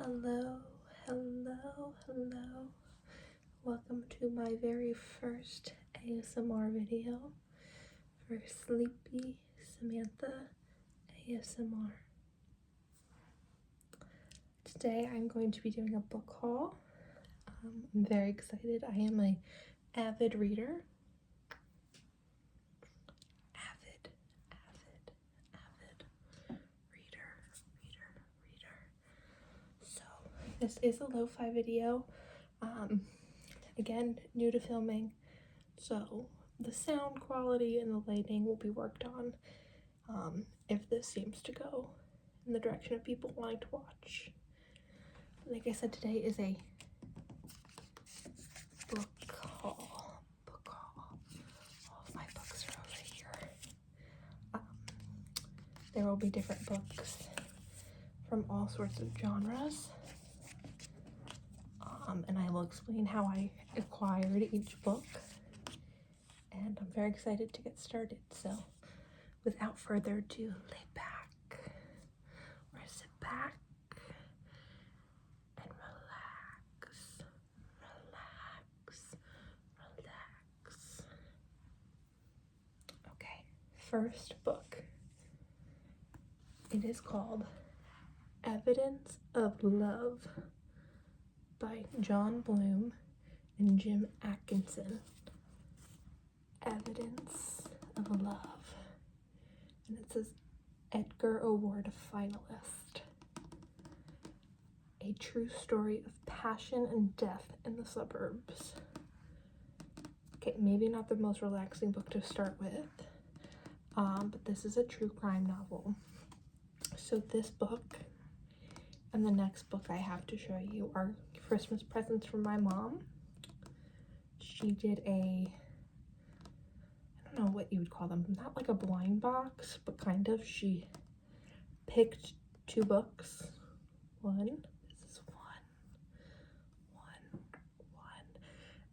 Hello, hello, hello. Welcome to my very first ASMR video for Sleepy Samantha ASMR. Today I'm going to be doing a book haul. I'm very excited. I am an avid reader. Avid reader. So this is a lo-fi video. Again, new to filming, so the sound quality and the lighting will be worked on if this seems to go in the direction of people wanting to watch. Like I said, today is a book haul. All of my books are over here. There will be different books from all sorts of genres. And I will explain how I acquired each book, and I'm very excited to get started. So without further ado, lay back or sit back and relax. Okay, first book. It is called Evidence of Love by John Bloom and Jim Atkinson. Evidence of Love. And it says Edgar Award finalist. A true story of passion and death in the suburbs. Okay, maybe not the most relaxing book to start with, but this is a true crime novel. So this book and the next book I have to show you are Christmas presents from my mom. She did I don't know what you would call them, not like a blind box, but kind of. She picked two books. This is one,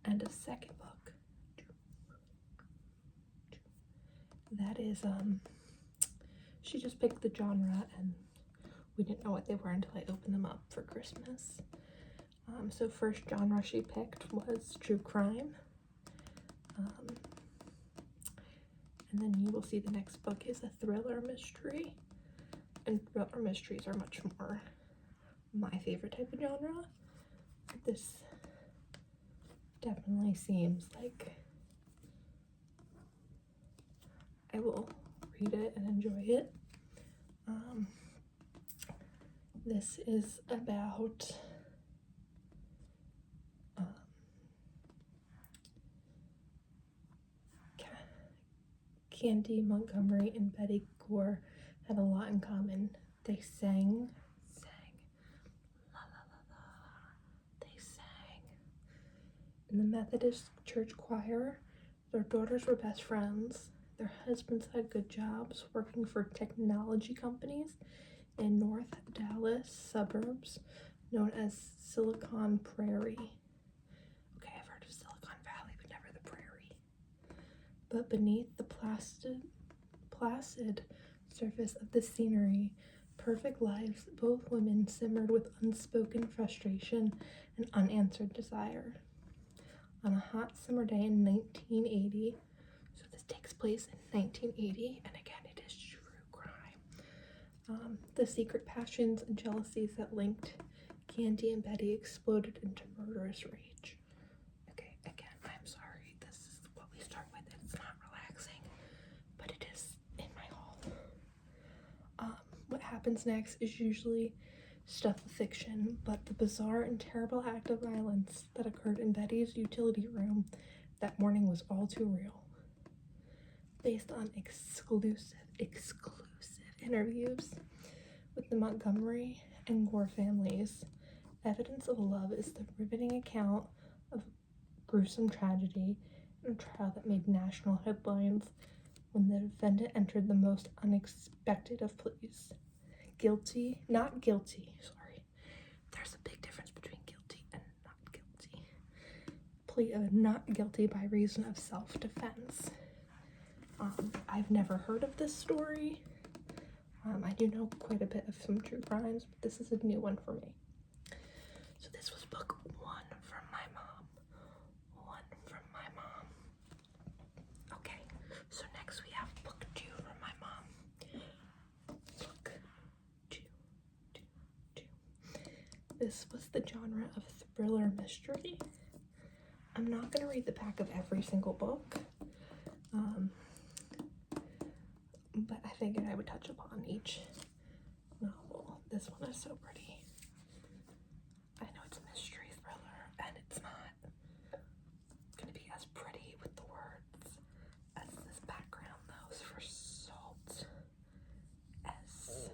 and a second book. That is, she just picked the genre, and we didn't know what they were until I opened them up for Christmas. So first genre she picked was true crime. And then you will see the next book is a thriller mystery. And thriller mysteries are much more my favorite type of genre. This definitely seems like I will read it and enjoy it. This is about Candy Montgomery and Betty Gore had a lot in common. They sang la la la la. They sang in the Methodist church choir. Their daughters were best friends. Their husbands had good jobs working for technology companies in North Dallas suburbs known as Silicon Prairie. Okay, I've heard of Silicon Valley, but never the Prairie. But beneath the placid surface of the scenery, perfect lives, both women simmered with unspoken frustration and unanswered desire. On a hot summer day in 1980, so this takes place in 1980, and again, it is true crime. The secret passions and jealousies that linked Candy and Betty exploded into murderous rage. Okay, again, I'm sorry, this is what we start with. It's not relaxing, but it is in my haul. What happens next is usually stuff of fiction, but the bizarre and terrible act of violence that occurred in Betty's utility room that morning was all too real. Based on exclusive interviews with the Montgomery and Gore families, Evidence of Love is the riveting account of gruesome tragedy in a trial that made national headlines when the defendant entered the most unexpected of pleas. Not guilty, sorry. There's a big difference between guilty and not guilty. Plea of not guilty by reason of self-defense. I've never heard of this story. I do know quite a bit of some true crimes, but this is a new one for me. book 1 from my mom. 1 from my mom. Okay, so next we have book 2 from my mom. Book 2. This was the genre of thriller mystery. I'm not going to read the back of every single book, but I figured I would touch upon each novel. This one is so pretty. I know it's a mystery thriller, and it's not going to be as pretty with the words as this background, though. So for Salt, S-A-L-T,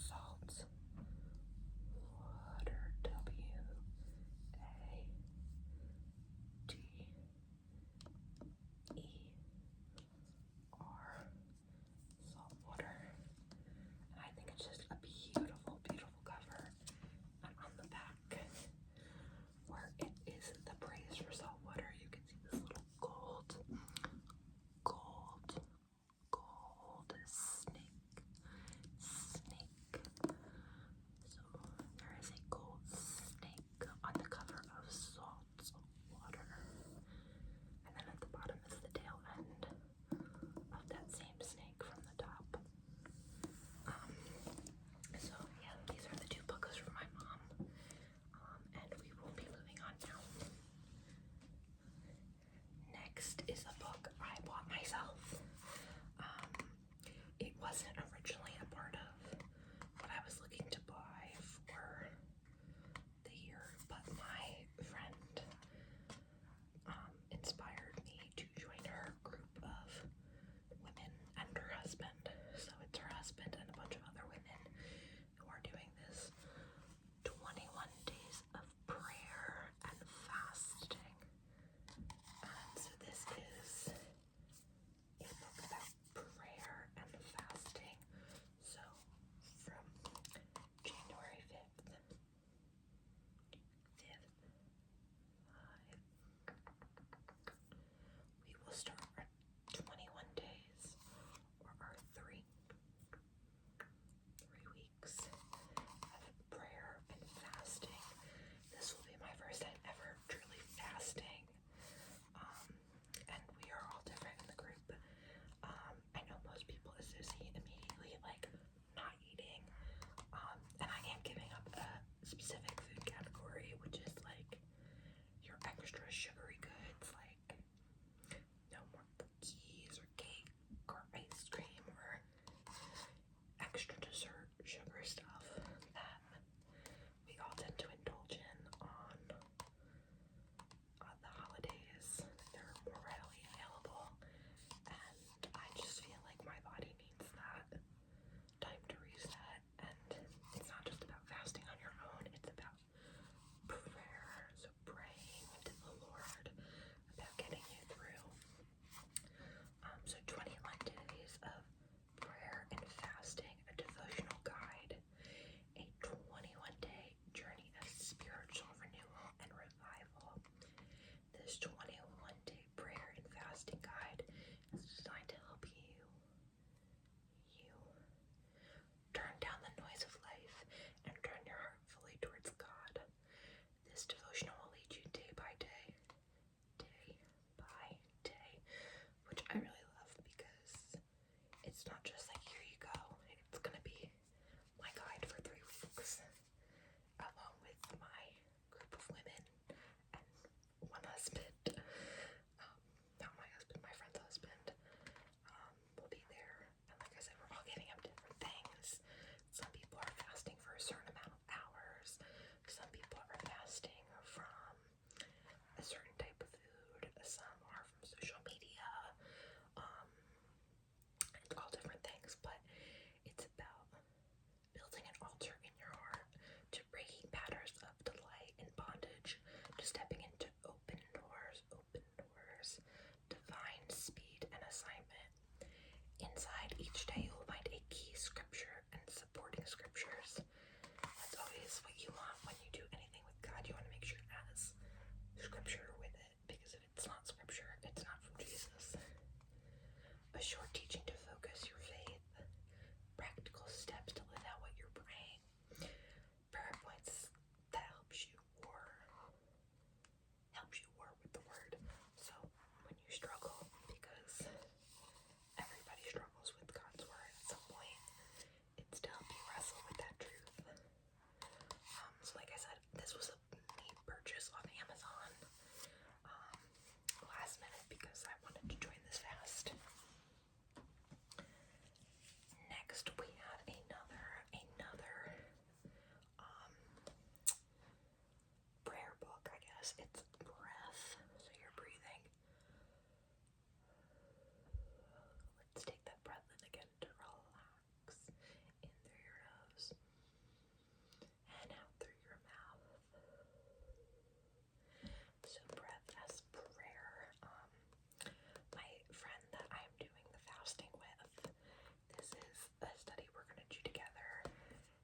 Salt, Water, W-A-T-E-R, salt water. And I think it's just a beautiful, beautiful cover. And on the back, where it is the praise for salt water, you can see this little gold snake. So there is a gold snake on the cover of Salt Water. And then at the bottom is the tail end of that same snake from the top. So yeah, these are the 2 books from my mom. And we will be moving on now. Next is a book I bought myself. It wasn't originally a part of what I was looking to buy for the year, but my friend inspired me to join her group of women and her husband. So it's her husband and a bunch of other women who are doing this 21 days of prayer and fasting. And so this is a book about prayer and fasting. So from January 5th, we will start our 21 days, or our three weeks of prayer and fasting. This will be my first time ever truly fasting. And we are all different in the group. I know most people associate immediately like not eating, and I am giving up a specific food category, which is like your extra sugary goods, like no more cookies or cake or ice cream or extra dessert sugar stuff that we all tend to indulge in on the holidays. They're more readily available, and I just feel like my body needs that time to reset. And it's not just about fasting on your own, it's about prayer, so praying to the Lord about getting you through. So 21 days of prayer and fasting, a devotional guide, a 21-day journey of spiritual renewal and revival. This 21-day prayer and fasting guide is designed to help you turn down the noise of life and turn your heart fully towards God. This devotional will lead you day by day, which I really love, because it's not just like, here you go. It's gonna be my guide for 3 weeks, along with my group of women and one husband. Not my husband, my friend's husband, will be there. And like I said, we're all giving up different things. Some people are fasting for a certain amount of hours. Some people are fasting from a certain type of food. Some are from social media. It's all different things. it's breath. So you're breathing. Let's take that breath in again to relax. In through your nose and out through your mouth. So breath as prayer. My friend that I'm doing the fasting with, this is a study we're going to do together.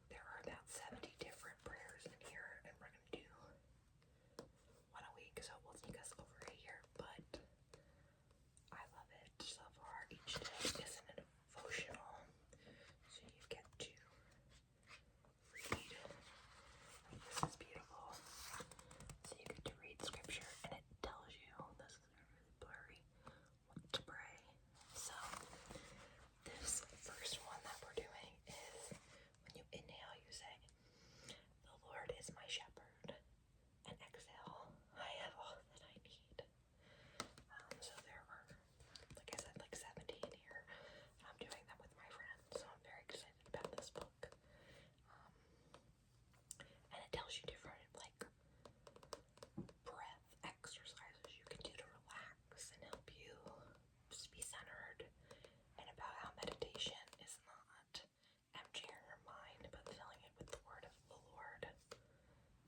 There are about 70 different prayers in here, and we're going to do one a week, so it will take us over a year, but I love it so far. Each day is an devotional, so you get to read. This is beautiful. So you get to read scripture, and it tells you, this is really blurry, what to pray. So this first one that we're doing is, when you inhale, you say, "The Lord is my shepherd," and exhale, "I have all that I need." So there are, like I said, like 70 in here. I'm doing them with my friend, so I'm very excited about this book. And it tells you different, like, breath exercises you can do to relax and help you just be centered, and about how meditation is not emptying your mind, but filling it with the word of the Lord.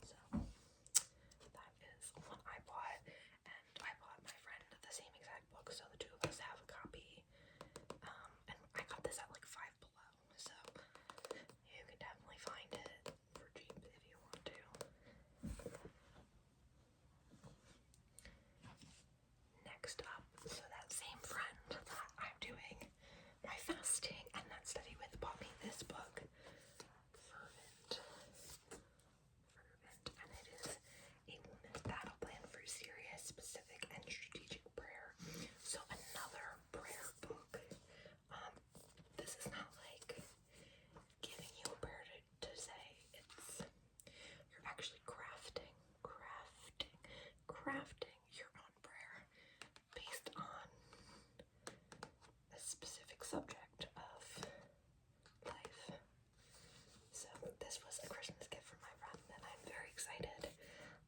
So that is one I bought, and I bought my friend the same exact book, so the two of us have a copy. And I got this at like Five Below, so you can definitely find it for cheap if you want to. Next up, so that same friend that I'm doing my fasting and that study with bought me this book, Fervent, and it is a woman's battle plan for serious, specific, and strategic prayer. So another prayer book. This is not like giving you a prayer to say. You're actually crafting your own prayer based on a specific subject of life. So this was a Christmas gift from my friend, and I'm very excited.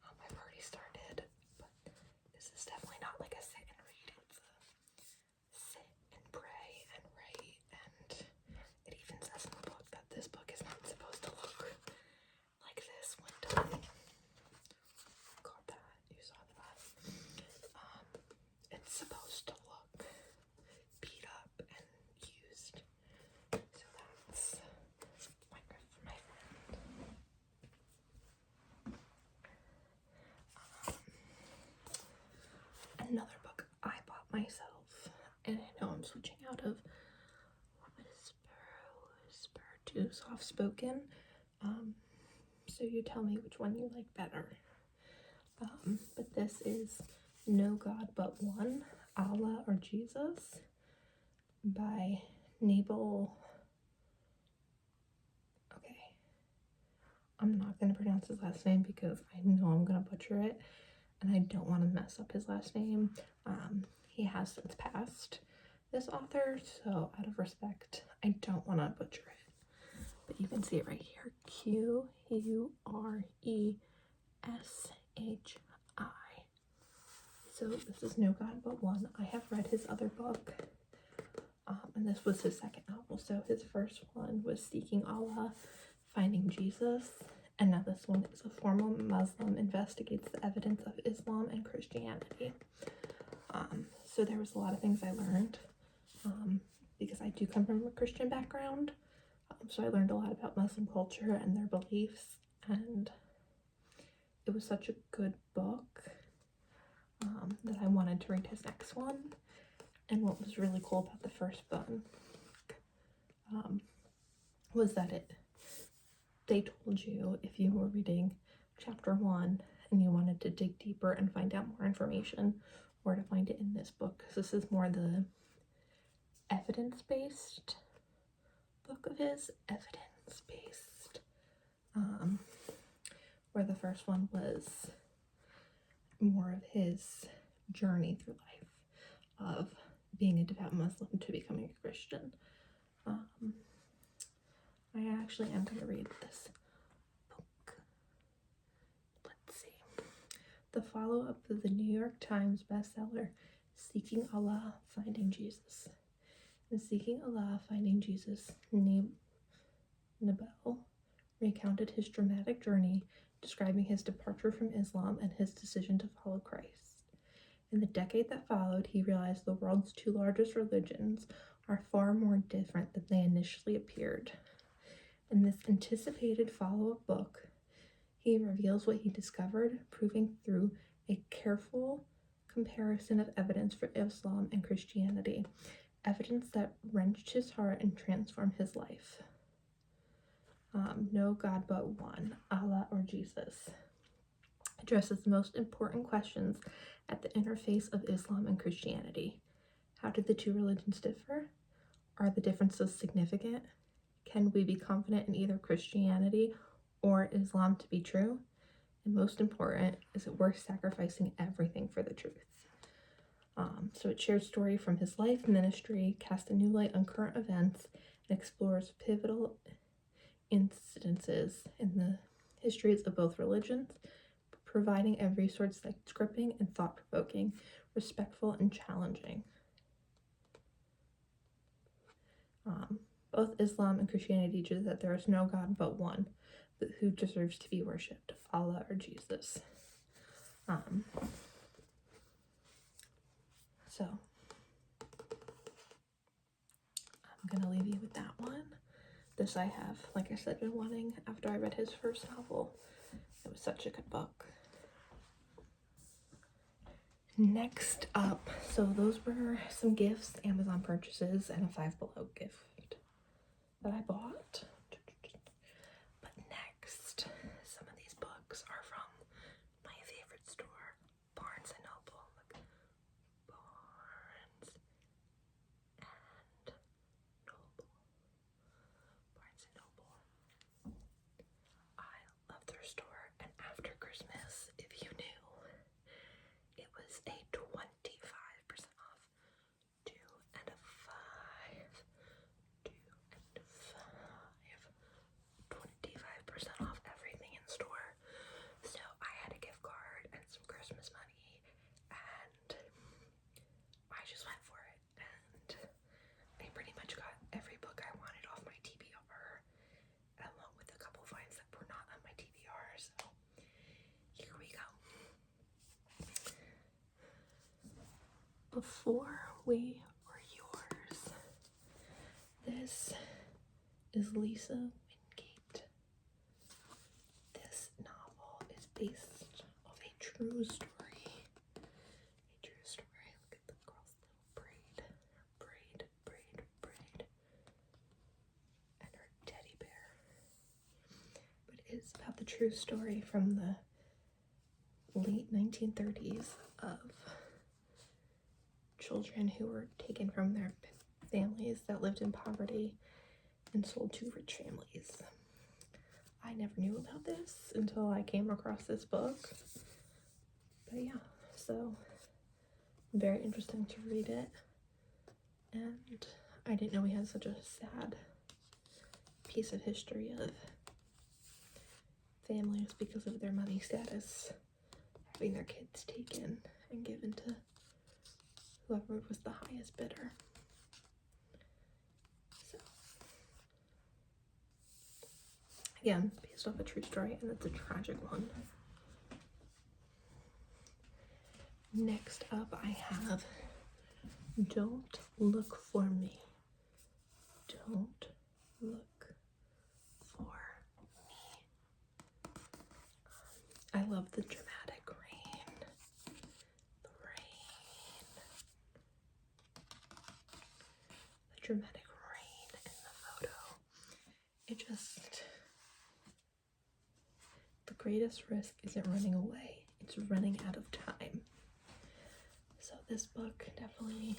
I've already started, but this is definitely not like a sit and read. It's a sit and pray and write, and it even says in the book that this book is not supposed to look like this when done. Got that? You saw that? It's supposed to look beat up and used. So that's my gift for my friend. Another book I bought myself, and I know I'm switching out of whisper to soft spoken. So you tell me which one you like better. But this is No God But One, Allah or Jesus, by Nabal. Okay, I'm not going to pronounce his last name because I know I'm going to butcher it, and I don't want to mess up his last name. He has since passed, this author, so out of respect, I don't want to butcher it. But you can see it right here, Qureshi. So this is No God But One. I have read his other book, and this was his second novel. So his first one was Seeking Allah, Finding Jesus, and now this one is A Formal Muslim Investigates the Evidence of Islam and Christianity. So there was a lot of things I learned, because I do come from a Christian background, so I learned a lot about Muslim culture and their beliefs, and it was such a good book that I wanted to read his next one. And what was really cool about the first one was that they told you if you were reading chapter 1 and you wanted to dig deeper and find out more information, where to find it in this book, because this is more the evidence-based book of his, where the first one was more of his journey through life of being a devout Muslim to becoming a Christian. I actually am going to read this book. Let's see. the follow-up to the New York Times bestseller, Seeking Allah, Finding Jesus. In Seeking Allah, Finding Jesus, Nabel recounted his dramatic journey, describing his departure from Islam and his decision to follow Christ. In the decade that followed, he realized the world's two largest religions are far more different than they initially appeared. In this anticipated follow-up book, he reveals what he discovered, proving through a careful comparison of evidence for Islam and Christianity, evidence that wrenched his heart and transformed his life. No God but one, Allah or Jesus. Addresses the most important questions at the interface of Islam and Christianity. How did the two religions differ? Are the differences significant? Can we be confident in either Christianity or Islam to be true? And most important, is it worth sacrificing everything for the truth? So it shares story from his life, ministry, casts a new light on current events, and explores pivotal incidences in the histories of both religions, providing a resource that's gripping and thought-provoking, respectful and challenging. Both Islam and Christianity teach that there is no God but one, but who deserves to be worshipped, Allah or Jesus. So I'm gonna leave you with that one. This I have, like I said, been wanting after I read his first novel. It was such a good book. Next up, so those were some gifts, Amazon purchases, and a Five Below gift that I bought. But next, some of these books are from my favorite store, Barnes and Noble. Look, Barnes and Noble. Barnes and Noble. I love their store, and after Christmas, if you knew, it was a 25% off. 2 and a 5. 2 and a 5. 25% off everything in store. So I had a gift card and some Christmas money, and I just went for it. And I pretty much got every book I wanted off my TBR, along with a couple finds that were not on my TBR. So here we go. Before We Were Yours. This is Lisa Wingate. This novel is based off a true story. A true story. Look at the girl's little braid. Braid. And her teddy bear. But it's about the true story from the late 1930s of children who were taken from their families that lived in poverty and sold to rich families. I never knew about this until I came across this book. But yeah, so very interesting to read it. And I didn't know we had such a sad piece of history of families because of their money status having their kids taken and given to whoever was the highest bidder. So, again, based off a true story, and it's a tragic one. Next up, I have Don't Look for Me. Don't look for me. I love the dramatic rain. The dramatic rain in the photo. It just, the greatest risk isn't running away, it's running out of time. So this book, definitely,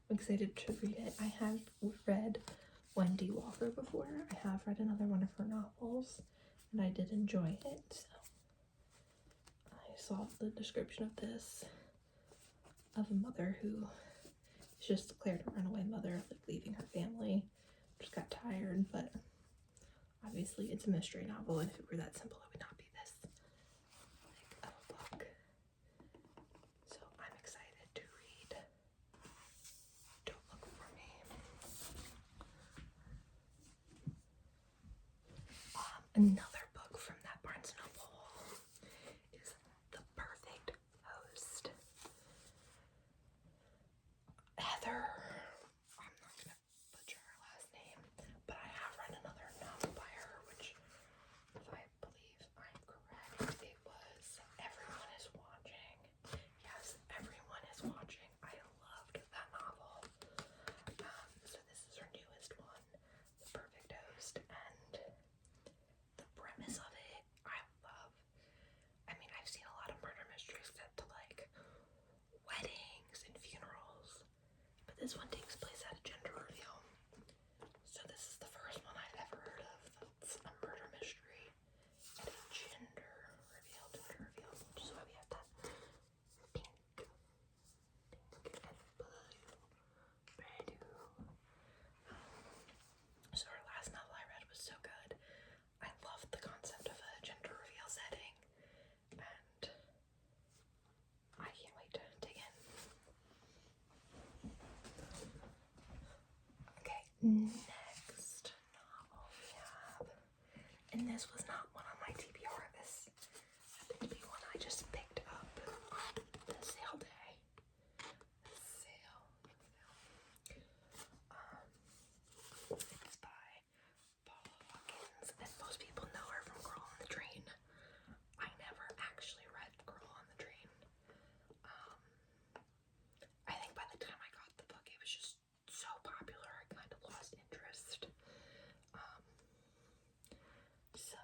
I'm excited to read it. I have read Wendy Walker before. I have read another one of her novels, and I did enjoy it. So I saw the description of this, of a mother who is just declared a runaway mother, like leaving her family, just got tired, but obviously it's a mystery novel, and if it were that simple, it would not be this big of a book. Another book from that Barnes & Noble is The Perfect Host. Heather, I'm not gonna butcher her last name, but I have read another novel by her, which, if I believe I'm correct, it was Everyone is Watching. Yes, Everyone is Watching. I loved that novel. So this is her newest one, The Perfect Host, and the premise of it, I love. I mean, I've seen a lot of murder mysteries set to like weddings and funerals, but this one takes place at a gender reveal. So this is the first one I've ever heard of that's a murder mystery at a gender reveal, which is why we have that pink and blue. So her last novel I read was so good. I loved the concept of a gender reveal setting, and I can't wait to dig in. Okay, next novel we have, and this was not one on my TBR. This happened to be one I just picked up on the sale day. It's by Paula Hawkins, and most people know her from Girl on the Train. I never actually read Girl on the Train. I think by the time I got the book, it was just so popular, I kind of lost interest. So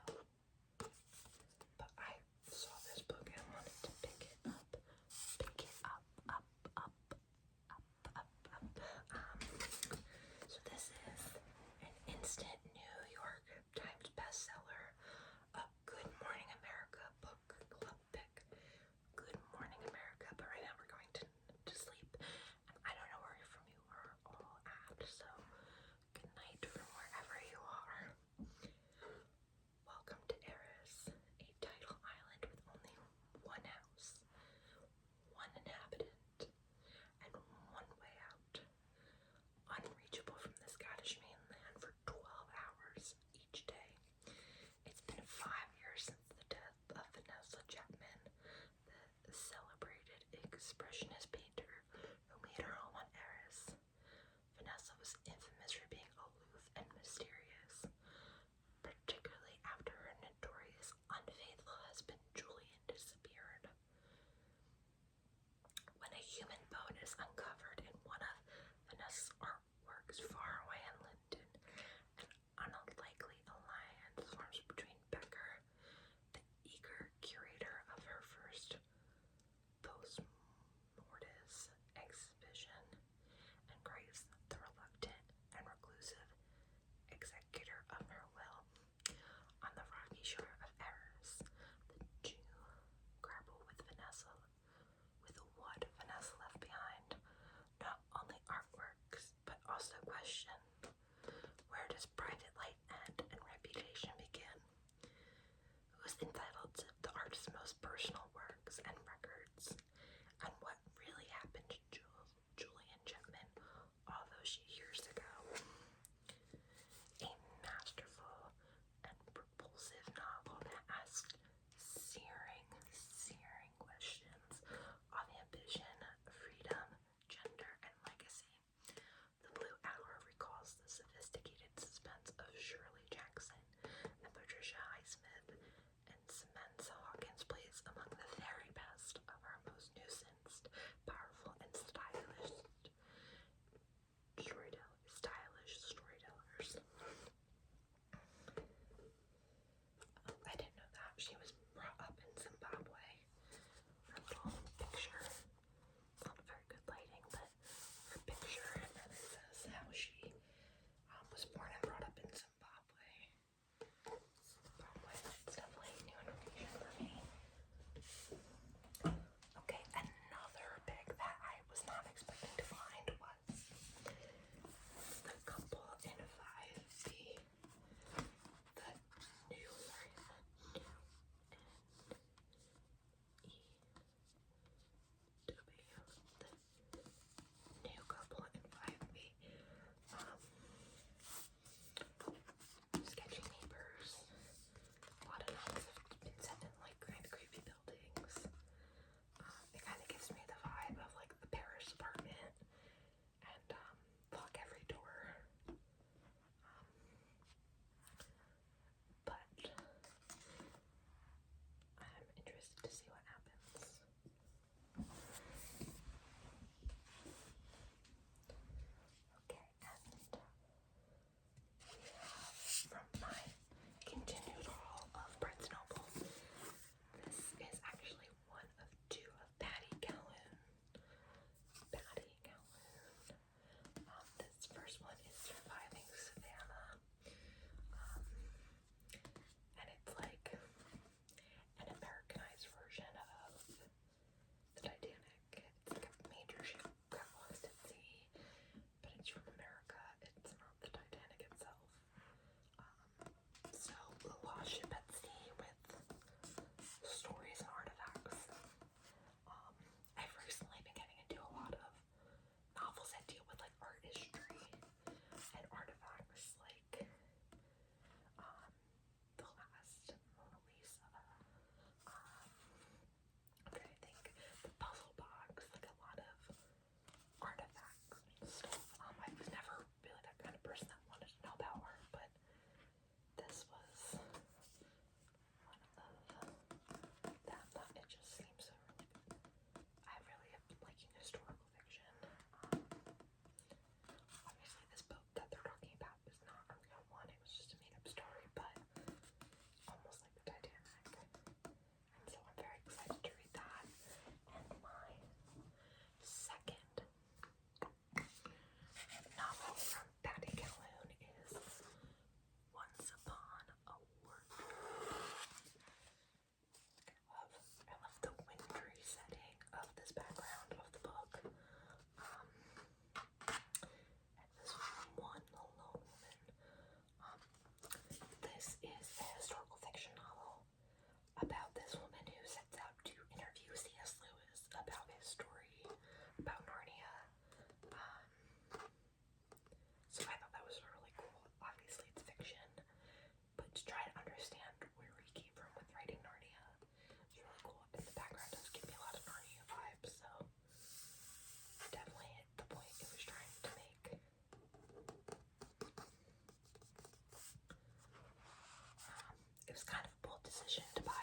was kind of a bold decision to buy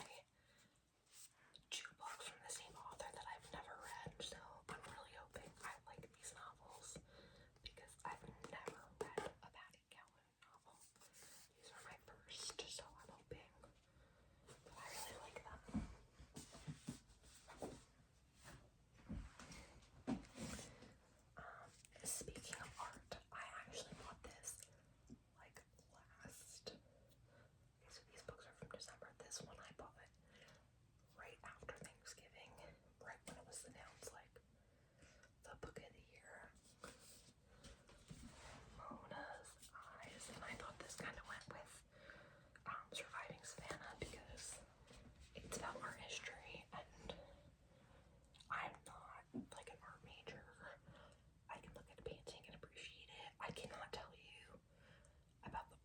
2 books from the same author that I've never read, so I'm really hoping I like these novels because I've never read a Patty Calvin novel. These are my first, so I'm hoping that I really like them. Speaking of art, I actually bought this like last. Okay, so these books are from December. This one I bought right after Thanksgiving, right when it was announced like the book of the year. Mona's Eyes, and I thought this kind of went with Surviving Savannah because it's about art history, and I'm not like an art major. I can look at a painting and appreciate it. I cannot tell you about the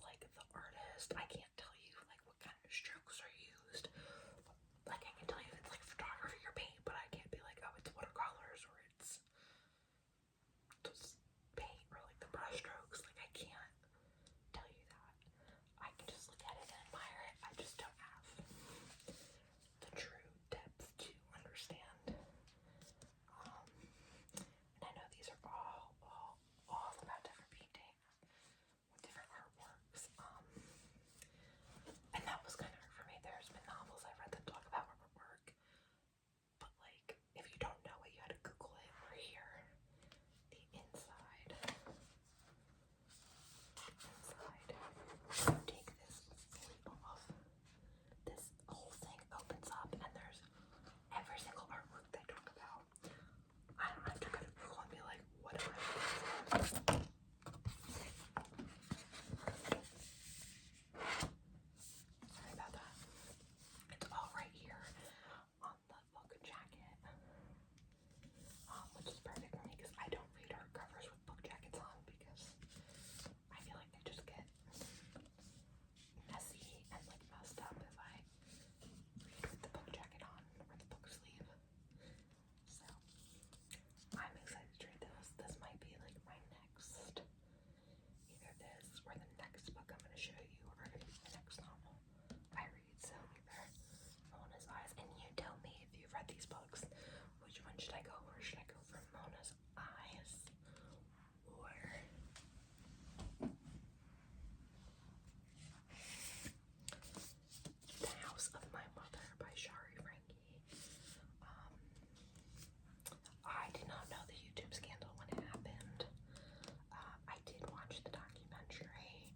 like the artist. I can't tell you like what kind of strokes are used. Like I can tell you if it's like photography or paint, but I can't be like, oh, it's watercolors or it's just paint or like the brush strokes. Like I can't tell you that. I can just look at it and admire it. I just don't have the true depth to understand. And I know these are all about different painting with different artworks. And that was kind of hard for me. There's been novels I've read that talk about artwork, but like if you don't know it, you had to Google it or hear the inside. Take this sleeve off. This whole thing opens up, and there's every single artwork they talk about. I don't have to go to Google and be like, what am I looking for? Sorry about that. It's all right here on the book jacket, which is perfect for me because I don't read hardcovers with book jackets on because I feel like they just get messy and like messed up if I read with the book jacket on or the book sleeve. So I'm excited to read this. This might be like my next, either this or the next book I'm going to show you are going to be the next novel I read. So either Mona's Eyes, and you tell me if you've read these books, which one should I go for? Should I go for Mona's Eyes or The House of My Mother by Shari Frankie? I did not know the YouTube scandal when it happened. I did watch the documentary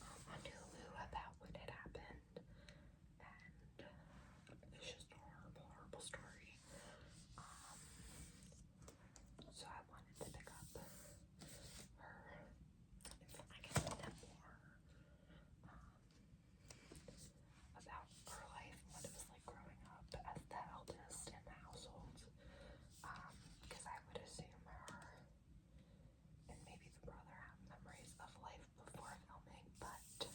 on Hulu about what had happened, and it's just a horrible, horrible story. So I wanted to pick up her, I guess, memoir about her life and what it was like growing up as the eldest in the household. Because I would assume her and maybe the brother have memories of life before filming, but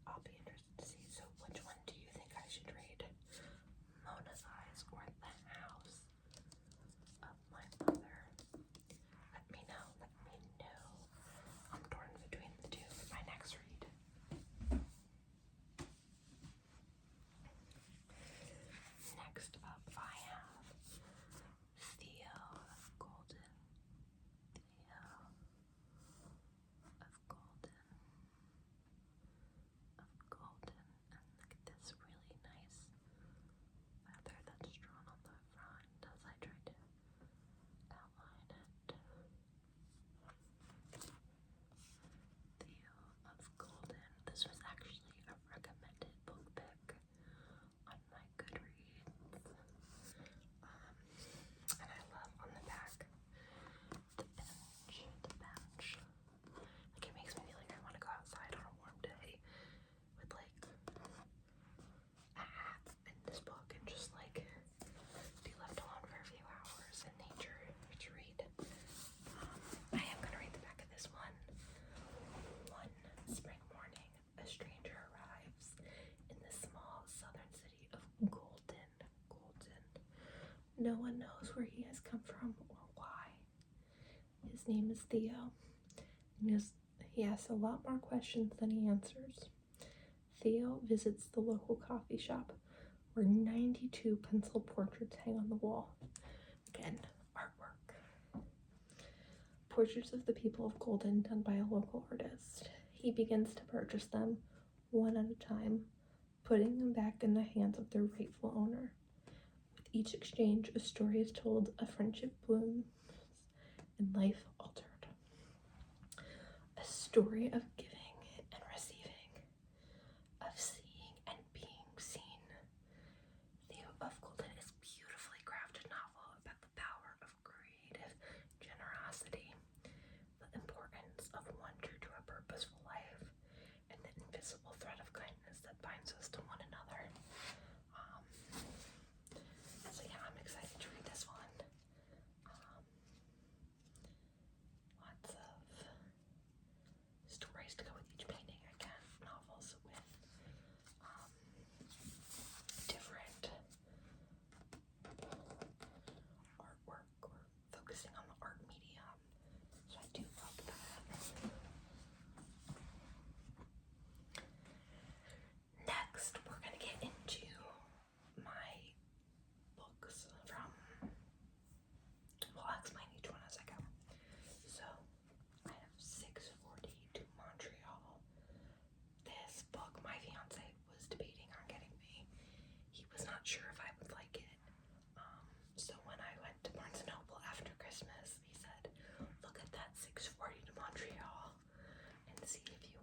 I'll be interested to see. So which one do you think I should read? Mona's Eyes or The House of My Mother? Let me know. I'm torn between the two for my next read. Next up, I have Theo of Golden. And look at this really nice feather that's drawn on the front as I try to outline it. Theo of Golden. This was actually a recommended book pick on my Goodreads. And I love on the back the bench. Like it makes me feel like I want to go outside on a warm day with like a hat and this book and just like be left alone for a few hours in nature to read. I am going to read the back of this one. One spring morning, a stranger arrives in the small southern city of Golden. No one knows where he has come from or why. His name is Theo, and He asks a lot more questions than he answers. Theo visits the local coffee shop where 92 pencil portraits hang on the wall. Again, artwork. Portraits of the people of Golden done by a local artist. He begins to purchase them one at a time, putting them back in the hands of their rightful owner. With each exchange, a story is told, a friendship blooms, and life altered. A story of giving and receiving, of seeing and being seen. Theo of Golden is a beautifully crafted novel about the power of creative generosity, the importance of one true to a purposeful life, and the invisible thread of kindness that binds us to one another. So yeah, I'm excited to read this one. Lots of stories to go with each painting. Again, novels with different artwork or focusing on the art medium. So I do love that. Next, we're going to get into my books from, well, I'll explain each one as I go. So, I have 640 to Montreal. This book, my fiance was debating on getting me. He was not sure if I would like it. So when I went to Barnes & Noble after Christmas, he said, look at that 640 to Montreal and see if you